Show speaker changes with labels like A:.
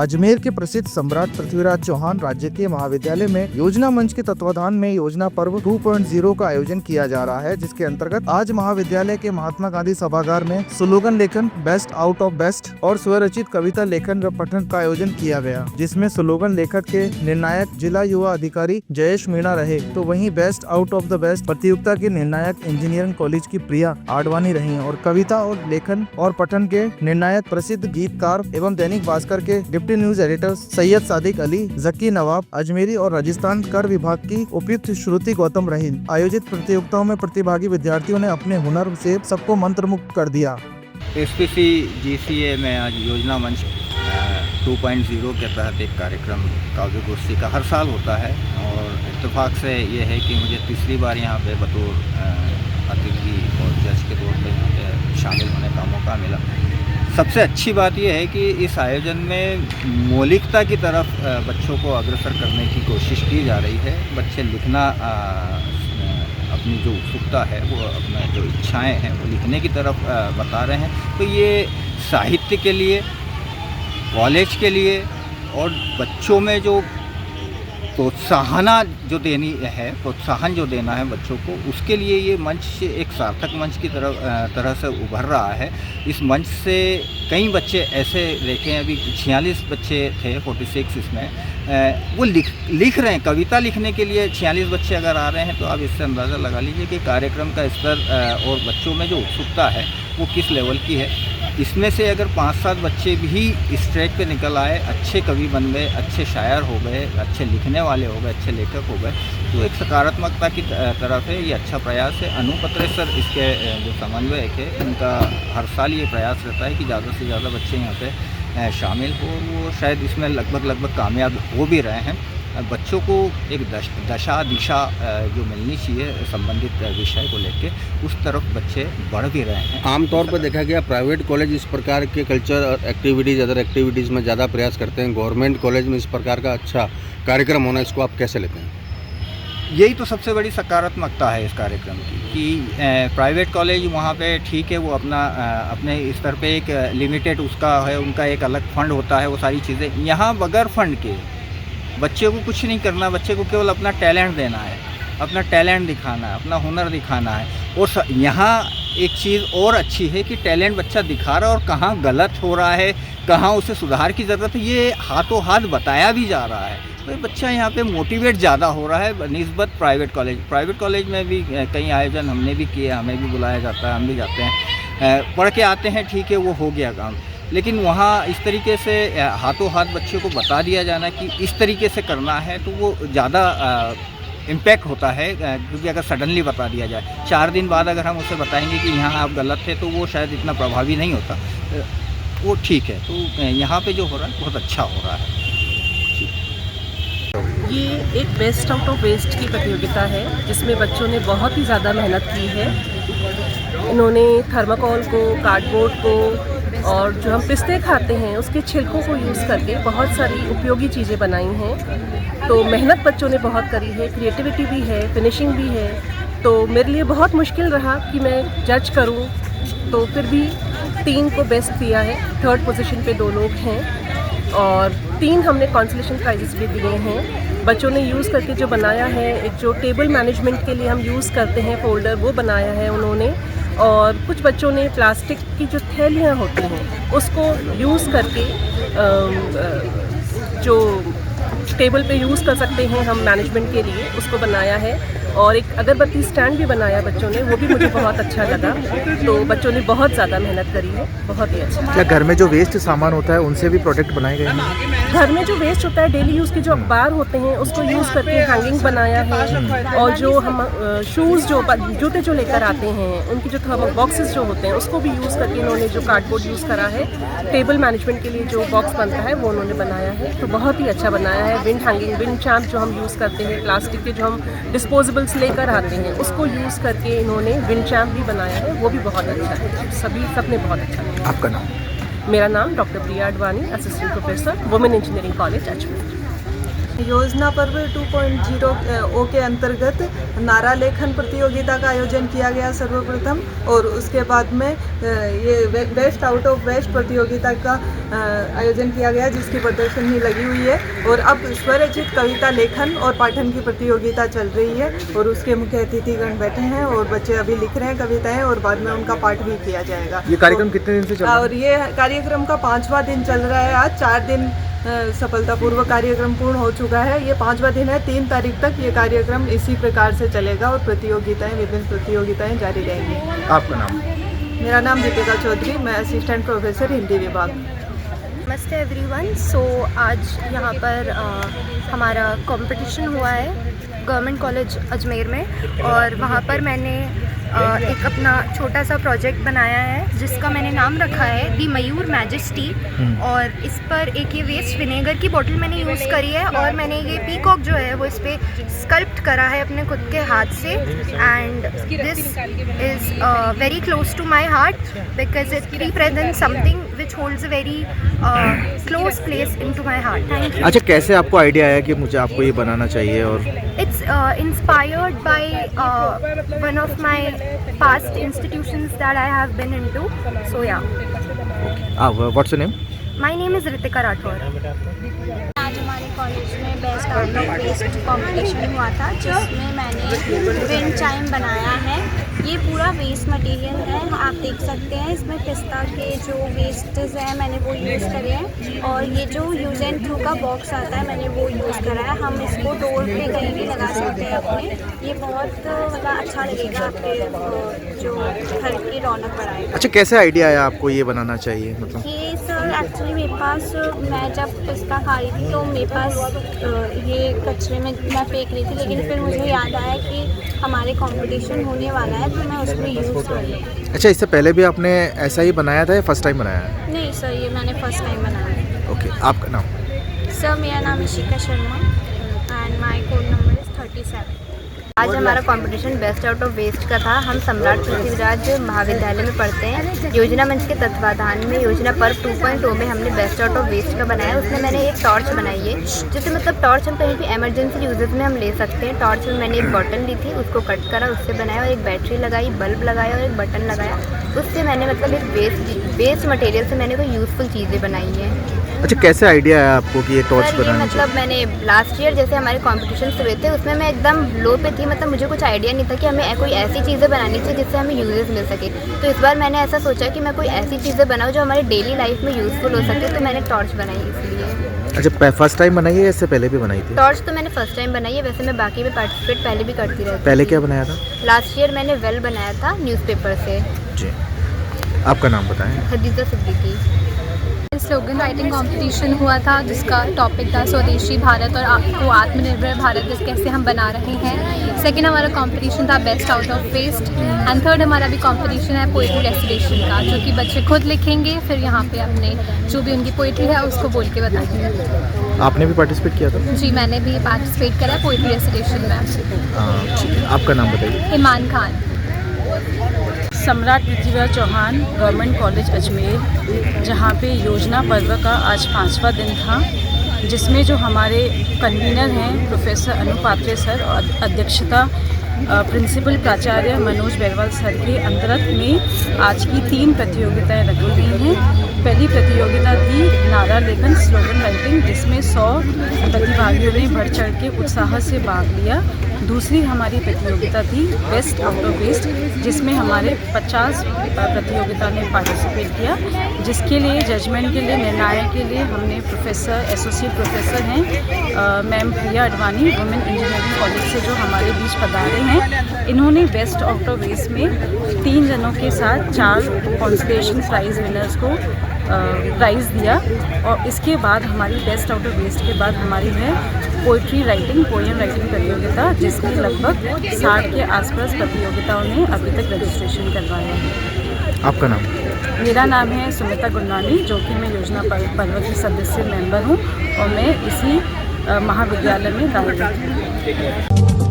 A: अजमेर के प्रसिद्ध सम्राट पृथ्वीराज चौहान राजकीय महाविद्यालय में योजना मंच के तत्वाधान में योजना पर्व 2.0 का आयोजन किया जा रहा है, जिसके अंतर्गत आज महाविद्यालय के महात्मा गांधी सभागार में स्लोगन लेखन, बेस्ट आउट ऑफ बेस्ट और स्वरचित कविता लेखन व पठन का आयोजन किया गया, जिसमें स्लोगन लेखक के निर्णायक जिला युवा अधिकारी जयेश मीणा रहे, तो वहीं best out of the best प्रतियोगिता के निर्णायक इंजीनियरिंग कॉलेज की प्रिया आडवाणी रही और कविता और लेखन और पठन के निर्णायक प्रसिद्ध गीतकार एवं दैनिक भास्कर के deputy news editor Syed Sadiq Ali, Zaki Nawab, Ajmeri और राजस्थान कर विभाग की उपयुक्त श्रुति गौतम रही। आयोजित प्रतियोगिताओं में प्रतिभागी विद्यार्थियों ने अपने हुनर से सबको मंत्रमुग्ध कर दिया।
B: एसपीसी जीसीए में आज योजना मंच 2.0 के तहत एक कार्यक्रम काव्य गोष्ठी का हर साल होता है और इत्तेफाक से ये है कि मुझे तीसरी बार यहाँ पे बतौर अतिथि और जज के तौर पे यहाँ पे शामिल होने का मौका मिला। सबसे अच्छी बात यह है कि इस आयोजन में मौलिकता की तरफ बच्चों को अग्रसर करने की कोशिश की जा रही है। बच्चे लिखना अपनी जो उत्सुकता है, वो अपना जो इच्छाएं हैं वो लिखने की तरफ बता रहे हैं। तो ये साहित्य के लिए, कॉलेज के लिए और बच्चों में जो प्रोत्साहन जो देना है बच्चों को, उसके लिए ये मंच एक सार्थक मंच की तरह से उभर रहा है। इस मंच से कई बच्चे ऐसे देखे हैं, अभी 46 बच्चे थे, 46 इसमें वो लिख रहे हैं। कविता लिखने के लिए 46 बच्चे अगर आ रहे हैं तो आप इससे अंदाज़ा लगा लीजिए कि कार्यक्रम का स्तर और बच्चों में जो उत्सुकता है वो किस लेवल की है। इसमें से अगर 5-7 बच्चे भी इस ट्रैक पे निकल आए, अच्छे कवि बन गए, अच्छे शायर हो गए, अच्छे लिखने वाले हो गए, अच्छे लेखक हो गए, तो एक सकारात्मकता की तरफ है। ये अच्छा प्रयास है। अनु पत्रेसर इसके जो समन्वयक है, उनका हर साल ये प्रयास रहता है कि ज़्यादा से ज़्यादा बच्चे यहाँ पे शामिल हो। वो शायद इसमें लगभग कामयाब हो भी रहे हैं। बच्चों को एक दशा दिशा जो मिलनी चाहिए संबंधित विषय को लेके, उस तरफ बच्चे बढ़ भी रहे हैं।
C: आमतौर पर देखा गया प्राइवेट कॉलेज इस प्रकार के कल्चर और एक्टिविटीज़, अदर एक्टिविटीज़ में ज़्यादा प्रयास करते हैं। गवर्नमेंट कॉलेज में इस प्रकार का अच्छा कार्यक्रम होना, इसको आप कैसे लेते हैं?
B: यही तो सबसे बड़ी सकारात्मकता है इस कार्यक्रम की कि प्राइवेट कॉलेज वहाँ पे ठीक है, वो अपने स्तर पे एक लिमिटेड उसका है, उनका एक अलग फंड होता है, वो सारी चीज़ें। यहाँ बगैर फंड के बच्चे को कुछ नहीं करना, बच्चे को केवल अपना टैलेंट देना है, अपना टैलेंट दिखाना है, अपना हुनर दिखाना है। और यहाँ एक चीज़ और अच्छी है कि टैलेंट बच्चा दिखा रहा है और कहाँ गलत हो रहा है, कहाँ उसे सुधार की ज़रूरत है, ये हाथों हाथ बताया भी जा रहा है। तो बच्चा यहाँ पे मोटिवेट ज़्यादा हो रहा है निस्बत प्राइवेट कॉलेज में भी कई आयोजन हमने भी किए, हमें भी बुलाया जाता है, हम भी जाते हैं, पढ़ के आते हैं, ठीक है, वो हो गया काम। लेकिन वहाँ इस तरीके से हाथों हाथ बच्चे को बता दिया जाना कि इस तरीके से करना है, तो वो ज़्यादा इम्पैक्ट होता है। क्योंकि अगर सडनली बता दिया जाए, 4 दिन बाद अगर हम उसे बताएंगे कि यहाँ आप गलत थे, तो वो शायद इतना प्रभावी नहीं होता। वो ठीक है। तो यहाँ पे जो हो रहा है बहुत अच्छा हो रहा है।
D: ये एक बेस्ट आउट ऑफ वेस्ट की प्रतियोगिता है, जिसमें बच्चों ने बहुत ही ज़्यादा मेहनत की है। इन्होंने थर्माकोल को, कार्डबोर्ड को और जो हम पिस्ते खाते हैं उसके छिलकों को यूज़ करके बहुत सारी उपयोगी चीज़ें बनाई हैं। तो मेहनत बच्चों ने बहुत करी है, क्रिएटिविटी भी है, फिनिशिंग भी है। तो मेरे लिए बहुत मुश्किल रहा कि मैं जज करूं, तो फिर भी 3 को बेस्ट दिया है। 3rd पोजीशन पे 2 लोग हैं और 3 हमने कंसोलेशन प्राइजेस भी दिए हैं। बच्चों ने यूज़ करके जो बनाया है, एक जो टेबल मैनेजमेंट के लिए हम यूज़ करते हैं फोल्डर, वो बनाया है उन्होंने। और कुछ बच्चों ने प्लास्टिक की जो थैलियाँ होती हैं उसको यूज़ करके जो टेबल पे यूज़ कर सकते हैं हम मैनेजमेंट के लिए, उसको बनाया है। और एक अगरबत्ती स्टैंड भी बनाया बच्चों ने, वो भी मुझे बहुत अच्छा लगा। तो बच्चों ने बहुत ज़्यादा मेहनत करी है, बहुत ही अच्छा।
A: क्या घर में जो वेस्ट सामान होता है उनसे भी प्रोडक्ट बनाए गए हैं?
D: घर में जो वेस्ट होता है, डेली यूज़ के जो अखबार होते हैं उसको यूज़ करके हैंगिंग बनाया है। और जो हम शूज़ जूते जो लेकर आते हैं, उनकी जो थर्मल बॉक्सेस जो होते हैं उसको भी यूज़ करके इन्होंने जो कार्डबोर्ड यूज़ करा है, टेबल मैनेजमेंट के लिए जो बॉक्स बनता है वो उन्होंने बनाया है। तो बहुत ही अच्छा बनाया है। विंड हैंगिंग, विंड चैम्प जो हम यूज़ करते हैं, प्लास्टिक के जो हम डिस्पोजेबल्स लेकर आते हैं उसको यूज़ करके इन्होंने विंड चैम्प भी बनाया है, वो भी बहुत अच्छा है। सबने बहुत अच्छा किया।
A: आपका नाम?
D: मेरा नाम doctor Priya Advani, assistant professor, women engineering college Ajmer.
E: Yojana Parv 2.0 के अंतर्गत नारा लेखन प्रतियोगिता का आयोजन किया गया सर्वप्रथम, और उसके बाद में ये बेस्ट आउट ऑफ वेस्ट प्रतियोगिता का आयोजन किया गया, जिसकी प्रदर्शनी लगी हुई है। और अब स्वरचित कविता लेखन और पाठन की प्रतियोगिता चल रही है, और उसके मुख्य अतिथिगण बैठे हैं और बच्चे अभी लिख रहे हैं कविताएं, और बाद में उनका पाठ भी किया जाएगा।
A: ये कार्यक्रम कितने दिन से चल रहा है?
E: और ये कार्यक्रम का 5वां दिन चल रहा है। आज 4 दिन सफलतापूर्वक कार्यक्रम पूर्ण हो चुका है। ये 5वां दिन है। 3 तारीख तक ये कार्यक्रम इसी प्रकार से चलेगा और विभिन्न प्रतियोगिताएं जारी रहेंगी।
A: आपका नाम?
E: मेरा नाम दीपिका चौधरी, मैं असिस्टेंट प्रोफेसर हिंदी विभाग।
F: नमस्ते एवरीवन। सो आज यहाँ पर हमारा कंपटीशन हुआ है गवर्नमेंट कॉलेज अजमेर में, और वहाँ पर मैंने एक अपना छोटा सा प्रोजेक्ट बनाया है जिसका मैंने नाम रखा है दी मयूर मैजेस्टी। और इस पर एक ये वेस्ट विनेगर की बोतल मैंने यूज़ करी है, और मैंने ये पीकॉक जो है वो इस पर स्कल्प्ट करा है अपने खुद के हाथ से। And this is very close to my heart because it represent something which holds a very close place in to my heart. Thank you.
A: अच्छा, कैसे आपको आइडिया आया कि मुझे आपको ये बनाना चाहिए? और
F: it's inspired by one of my past institutions that I have been into. So yeah.
A: What's your name?
F: My name is Ritika Rathore.
G: आज हमारे कॉलेज में best out of waste competition हुआ था, जिसमें मैंने विंड चाइम बनाया है। ये पूरा वेस्ट मटेरियल है, आप देख सकते हैं। इसमें पिस्ता के जो वेस्टेज हैं मैंने वो यूज़ करे हैं, और ये जो यूज़ एंड थ्रू का बॉक्स आता है मैंने वो यूज़ करा है। हम इसको डोर पे कहीं भी लगा सकते हैं अपने। ये बहुत मतलब अच्छा लगेगा, आपके जो घर की रौनक बढ़ाएगा।
A: अच्छा, कैसे आइडिया आया आपको ये बनाना चाहिए? मतलब
G: ये सर एक्चुअली मेरे पास, मैं जब पिस्ता खा रही थी तो मेरे पास ये कचरे में मैं फेंक रही थी, लेकिन फिर मुझे याद आया कि हमारे कंपटीशन होने वाला है तो मैं उसमें यूज़ कर रही।
A: अच्छा, इससे पहले भी आपने ऐसा ही बनाया था या फर्स्ट टाइम बनाया है?
G: नहीं सर, ये मैंने फर्स्ट टाइम बनाया है।
A: ओके, आपका नाम?
G: सर मेरा नाम Ishika Sharma and my code number is 37।
F: आज हमारा competition best out of waste का था। हम सम्राट पृथ्वीराज महाविद्यालय में पढ़ते हैं। योजना मंच के तत्वाधान में योजना पर्व 2.0 में हमने बेस्ट आउट ऑफ वेस्ट का बनाया। उसमें मैंने एक टॉर्च बनाई है, जिससे मतलब टॉर्च हम कहीं भी इमरजेंसी यूजेस में हम ले सकते हैं। टॉर्च में मैंने एक बॉटल ली थी, उसको कट करा, उससे बनाया, और एक बैटरी लगाई, बल्ब लगाया और एक बटन लगाया। उससे मैंने मतलब एक वेस्ट मटेरियल से मैंने कोई यूज़फुल चीज़ें बनाई हैं।
A: अच्छा, कैसे आइडिया आया आपको कि ये टॉर्च बनाना चाहिए?
F: मतलब मैंने लास्ट ईयर जैसे हमारे कॉम्पिटिशन हुए थे उसमें मैं एकदम लो पे थी, मतलब मुझे कुछ आइडिया नहीं था कि हमें कोई ऐसी चीज़ें बनानी चाहिए जिससे हमें यूजेस मिल सके। तो इस बार मैंने ऐसा सोचा कि मैं कोई ऐसी चीज़ें बनाऊँ जो हमारी डेली लाइफ में यूज़फुल हो सके, तो मैंने टॉर्च बनाई इसलिए।
A: अच्छा, फर्स्ट टाइम बनाई है या इससे पहले भी बनाई थी?
F: टॉर्च तो मैंने फर्स्ट टाइम बनाई है, वैसे मैं बाकी में पार्टिसिपेट पहले भी करती रहती।
A: पहले क्या बनाया था?
F: लास्ट ईयर मैंने वेल बनाया था न्यूज़पेपर से।
A: जी, आपका नाम बताएं?
F: हदीजा सिद्दीकी।
H: स्लोगन राइटिंग कंपटीशन हुआ था जिसका टॉपिक था स्वदेशी भारत और आपको आत्मनिर्भर भारत कैसे हम बना रहे हैं। सेकंड हमारा कंपटीशन था best out of waste, and third हमारा भी कंपटीशन है पोइट्री रेसिटेशन का, जो कि बच्चे खुद लिखेंगे, फिर यहाँ पे अपने जो भी उनकी पोइट्री है उसको बोल के बताएंगे।
A: आपने भी पार्टिसिपेट किया था?
H: जी, मैंने भी पार्टिसिपेट करा है पोइट्री रेसिटेशन में।
A: ठीक है, आपका नाम बताइए?
H: ईमान खान।
I: सम्राट पृथ्वीराज चौहान गवर्नमेंट कॉलेज अजमेर, जहाँ पे योजना पर्व का आज 5वां दिन था, जिसमें जो हमारे कन्वीनर हैं प्रोफेसर अनुपात्रे सर और अध्यक्षता प्रिंसिपल प्राचार्य मनोज बेरवाल सर के अंतर्गत में आज की 3 प्रतियोगिताएं रखी गई हैं। पहली प्रतियोगिता थी नारा लेखन स्लोगन राइटिंग, जिसमें 100 प्रतिभागियों ने बढ़ चढ़ के उत्साह से भाग लिया। दूसरी हमारी प्रतियोगिता थी बेस्ट आउट ऑफ वेस्ट, जिसमें हमारे 50 प्रतियोगिता ने पार्टिसिपेट किया, जिसके लिए जजमेंट के लिए निर्णय के लिए हमने प्रोफेसर एसोसिएट प्रोफेसर हैं मैम प्रिया अडवाणी वुमेन इंजीनियरिंग कॉलेज से जो हमारे बीच पधारे हैं। इन्होंने बेस्ट आउट ऑफ वेस्ट में 3 जनों के साथ 4 कंसोलेशन प्राइज़ विनर्स को प्राइज़ दिया, और इसके बाद हमारी बेस्ट आउट ऑफ वेस्ट के बाद हमारी है पोइट्री राइटिंग पोएम राइटिंग प्रतियोगिता, जिसमें लगभग 60 के आसपास प्रतियोगिताओं ने अभी तक रजिस्ट्रेशन करवाया है।
A: आपका नाम?
I: मेरा नाम है सुमिता गुरनानी, जो कि मैं योजना पर्व की सदस्य मेंबर हूँ, और मैं इसी महाविद्यालय में कार्यरत हूँ।